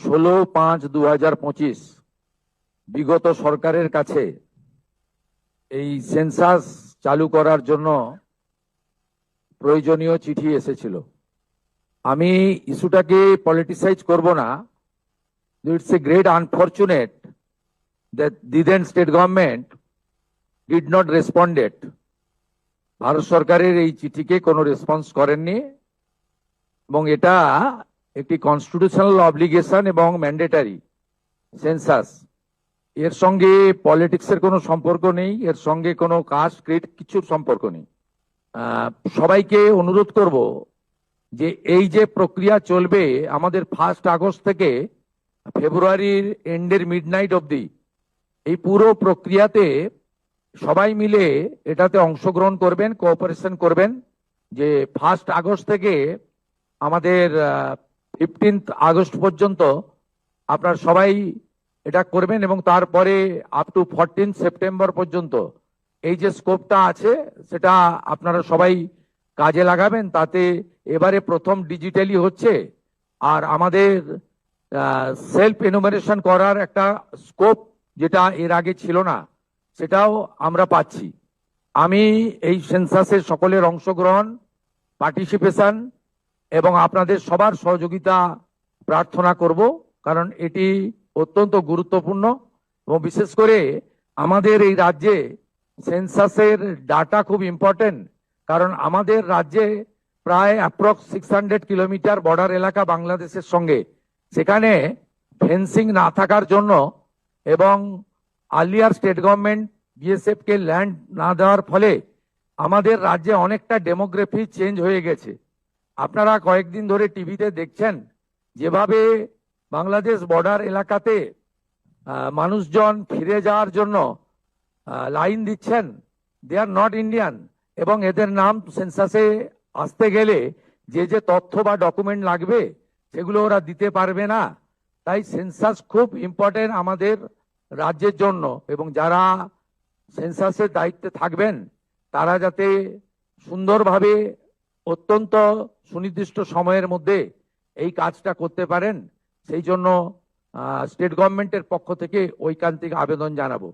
16/5/2025 বিগত সরকারের কাছে এই সেন্সাস চালু করার জন্য প্রয়োজনীয় চিঠি এসেছিল। আমি ইস্যুটাকে পলিটিসাইজ করব না। It's a great unfortunate that the then state government did not responded. Bharat সরকারের এই চিঠিকে কোনো রেসপন্স করেননি এবং এটা একটি কনস্টিটিউশনাল অব্লিগেশন এবং ম্যান্ডেটারি সেন্সাস। এর সঙ্গে পলিটিক্সের কোনো সম্পর্ক নেই, এর সঙ্গে কোনো কাস্ট ক্রিড কিছুর সম্পর্ক নেই। সবাইকে অনুরোধ করব যে এই যে প্রক্রিয়া চলবে আমাদের 1 আগস্ট থেকে ফেব্রুয়ারির এন্ডের মিডনাইট অবধি, এই পুরো প্রক্রিয়াতে সবাই মিলে এটাতে অংশগ্রহণ করবেন, কোঅপারেশন করবেন। যে 1 আগস্ট থেকে আমাদের 15 আগস্ট পর্যন্ত আপনারা সবাই এটা করবেন এবং তারপরে আপ টু 14 সেপ্টেম্বর পর্যন্ত এই যে স্কোপটা আছে সেটা আপনারা সবাই কাজে লাগাবেন। তাতে এবারে প্রথম ডিজিটালি হচ্ছে, আর আমাদের সেলফ এনুমারেশন করার একটা স্কোপ যেটা এর আগে ছিল না সেটাও আমরা পাচ্ছি। আমি এই সেন্সাসের সকলের অংশগ্রহণ, পার্টিসিপেশন এবং আপনাদের সবার সহযোগিতা প্রার্থনা করব, কারণ এটি অত্যন্ত গুরুত্বপূর্ণ এবং বিশেষ করে আমাদের এই রাজ্যে সেন্সাসের ডাটা খুব ইম্পর্টেন্ট। কারণ আমাদের রাজ্যে প্রায় অ্যাপ্রক্স 600 কিলোমিটার বর্ডার এলাকা বাংলাদেশের সঙ্গে, সেখানে ফেন্সিং না থাকার জন্য এবং আর্লিয়ার স্টেট গভর্নমেন্ট বিএসএফ কে ল্যান্ড না দেওয়ার ফলে আমাদের রাজ্যে অনেকটা ডেমোগ্রাফি চেঞ্জ হয়ে গেছে। আপনারা কয়েকদিন ধরে টিভিতে দেখছেন যেভাবে বাংলাদেশ বর্ডার এলাকাতে মানুষজন ফিরে যাওয়ার জন্য লাইন দিচ্ছেন। দে আর নট ইন্ডিয়ান এবং এদের নাম সেন্সাসে আসতে গেলে যে যে তথ্য বা ডকুমেন্ট লাগবে সেগুলো ওরা দিতে পারবে না। তাই সেন্সাস খুব ইম্পর্টেন্ট আমাদের রাজ্যের জন্য এবং যারা সেন্সাসের দায়িত্বে থাকবেন তারা যাতে সুন্দরভাবে অত্যন্ত সুনির্দিষ্ট সময়ের মধ্যে এই কাজটা করতে পারেন, সেই জন্য স্টেট গভর্নমেন্টের পক্ষ থেকে ঐকান্তিক আবেদন জানাবো।